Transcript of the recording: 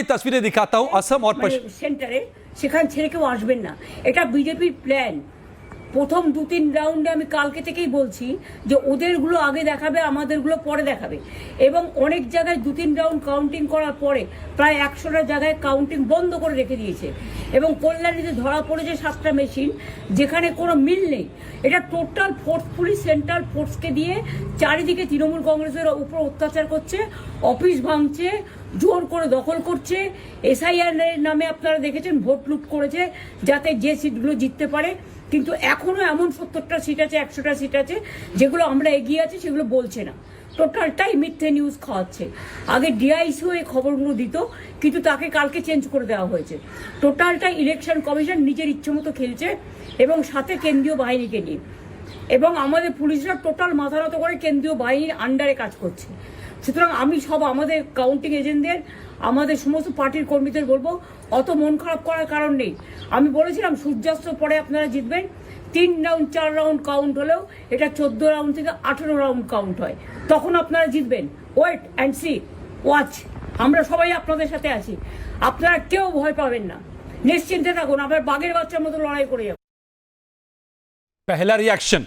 भी तस्वीरें दिखाता हूं असम और সেন্টারে সেখান ছেড়ে কেউ আসবেন না, এটা বিজেপির প্ল্যান। প্রথম 2-3 রাউন্ডে আমি কালকে থেকেই বলছি যে ওদেরগুলো আগে দেখাবে, আমাদেরগুলো পরে দেখাবে। এবং অনেক জায়গায় 2-3 রাউন্ড কাউন্টিং করার পরে প্রায় 100টা জায়গায় কাউন্টিং বন্ধ করে রেখে দিয়েছে। এবং কল্যাণীতে ধরা পড়েছে 7টা মেশিন, যেখানে কোনো মিল নেই। এটা টোটাল ফোর্স, পুলিশ সেন্ট্রাল ফোর্সকে দিয়ে চারিদিকে তৃণমূল কংগ্রেসের উপর অত্যাচার করছে, অফিস ভাঙছে, জোর করে দখল করছে। এসআইআর নামে আপনারা দেখেছেন ভোট লুট করেছে যাতে যে সিটগুলো জিততে পারে। কিন্তু এখনো এমন 70টা সিট আছে, 100টা সিট আছে যেগুলো আমরা এগিয়ে আছি, সেগুলো বলছে না। টোটালটাই মিথ্যে নিউজ খাওয়াচ্ছে। আগে ডিআইসিও এই খবরগুলো দিত, কিন্তু তাকে কালকে চেঞ্জ করে দেওয়া হয়েছে। টোটালটাই ইলেকশন কমিশন নিজের ইচ্ছে মতো খেলছে, এবং সাথে কেন্দ্রীয় বাহিনীকে নিয়ে। এবং আমাদের পুলিশরা টোটাল মাথা নত করে কেন্দ্রীয় বাহিনীর আন্ডারে কাজ করছে। সুতরাং আমি সব আমাদের কাউন্টিং এজেন্টদের, আমাদের সমস্ত পার্টির কর্মীদের বলবো, অত মন খারাপ করার কারণ নেই। আমি বলেছিলাম সূর্যাস্তের পরে আপনারা জিতবেন। 3 রাউন্ড 4 রাউন্ড কাউন্ট হলেও এটা 14 রাউন্ড থেকে 18 রাউন্ড কাউন্ট হয়, তখন আপনারা জিতবেন। Wait and see, watch. আমরা সবাই আপনাদের সাথে আছি, আপনারা কেউ ভয় পাবেন না, নিশ্চিন্তে থাকুন। আবার বাঘের বাচ্চার মতো লড়াই করে যাবেন। पहला रिएक्शन